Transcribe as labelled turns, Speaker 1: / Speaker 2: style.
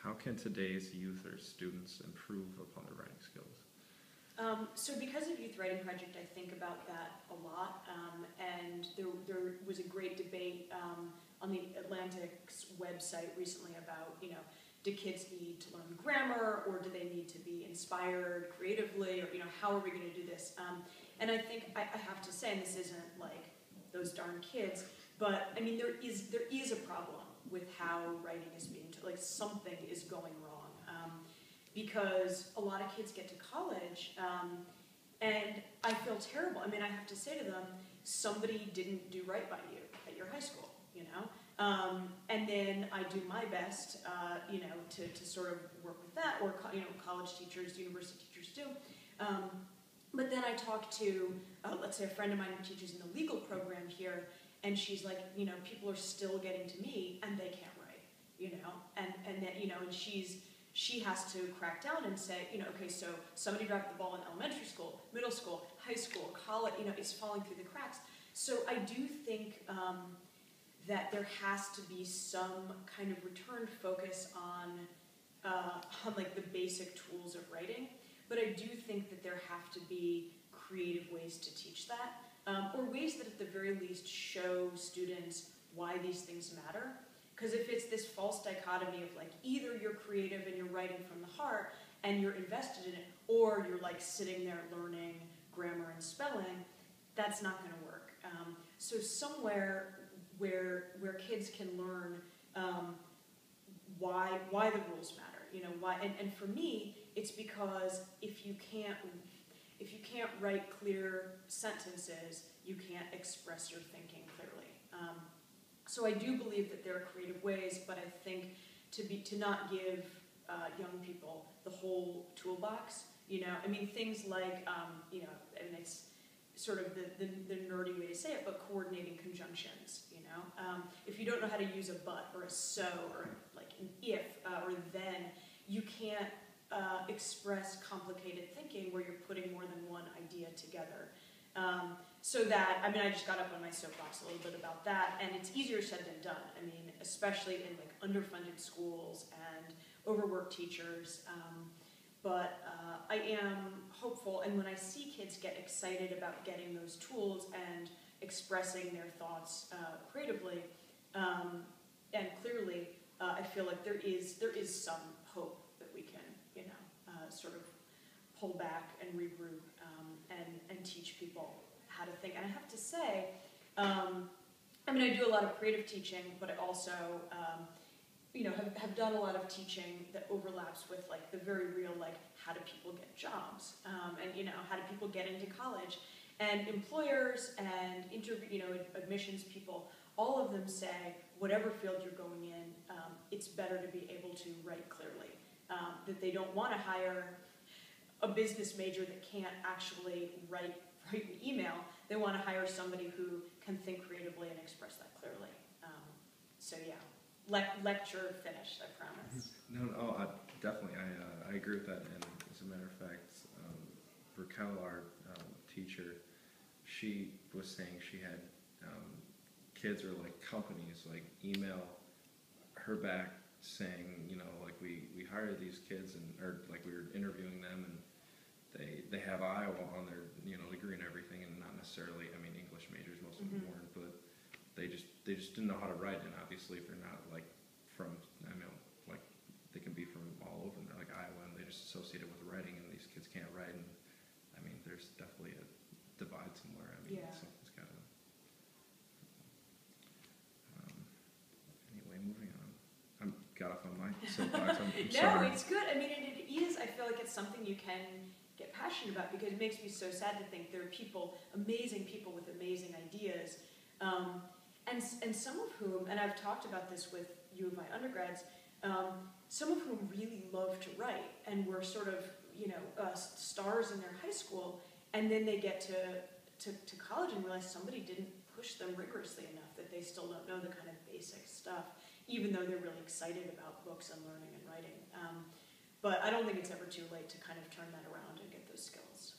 Speaker 1: How can today's youth or students improve upon their writing skills?
Speaker 2: So because of Youth Writing Project, I think about that a lot, and there was a great debate on the Atlantic's website recently about, do kids need to learn grammar, or do they need to be inspired creatively, or, how are we going to do this? And I think I have to say, and this isn't like those darn kids, but I mean, there is a problem with how writing is being taught. Like, something is going wrong. Because a lot of kids get to college, and I feel terrible. I mean, I have to say to them, somebody didn't do right by you at your high school, and then I do my best, to sort of work with that, or, college teachers, university teachers do. But then I talk to, let's say, a friend of mine who teaches in the legal program here, and she's like, people are still getting to me, and they can't write, and that, and she has to crack down and say, okay, so somebody dropped the ball in elementary school, middle school, high school, college, is falling through the cracks. So I do think that there has to be some kind of returned focus on like the basic tools of writing, but I do think that there have to be creative ways to teach that, or ways that at the very least show students why these things matter. Because if it's this false dichotomy of like, either you're creative and you're writing from the heart and you're invested in it, or you're like sitting there learning grammar and spelling, that's not going to work. So somewhere where kids can learn why the rules matter, why. And for me, it's because if you can't write clear sentences, you can't express your thinking clearly. So I do believe that there are creative ways, but I think to not give young people the whole toolbox, I mean, things like, and it's sort of the nerdy way to say it, but coordinating conjunctions, if you don't know how to use a but or a so or like an if or then, you can't express complicated thinking where you're putting more than one idea together. So that, I mean, I just got up on my soapbox a little bit about that, and it's easier said than done. I mean, especially in like underfunded schools and overworked teachers. But I am hopeful, and when I see kids get excited about getting those tools and expressing their thoughts creatively and clearly, I feel like there is some hope that we can, sort of pull back and regroup and teach people how to think. And I have to say, I mean, I do a lot of creative teaching, but I also, have done a lot of teaching that overlaps with like the very real, like, how do people get jobs, and how do people get into college, and employers and admissions people, all of them say whatever field you're going in, it's better to be able to write clearly. That they don't want to hire a business major that can't actually write an email. They want to hire somebody who can think creatively and express that clearly. So yeah, lecture finished, I promise.
Speaker 1: No, definitely, I agree with that. And as a matter of fact, Raquel, our teacher, she was saying she had kids or like companies like email her back saying, like we hired these kids or like we were interviewing them, and they have Iowa on their degree and everything, and not necessarily, I mean, English majors, most of them weren't, but they just didn't know how to write. And obviously, if they're not like from, like they can be from all over, and they're like Iowa, and they just associate it with writing, and these kids can't write. And I mean, there's definitely a divide somewhere. I mean, something's got to. Anyway, moving on. I got off on my soapbox. I'm sorry.
Speaker 2: No, it's good. I mean, it is. I feel like it's something you can get passionate about, because it makes me so sad to think there are people, amazing people with amazing ideas, and some of whom, and I've talked about this with U of I undergrads, some of whom really love to write and were sort of stars in their high school, and then they get to college and realize somebody didn't push them rigorously enough, that they still don't know the kind of basic stuff, even though they're really excited about books and learning and writing. But I don't think it's ever too late to kind of turn that around and get those skills.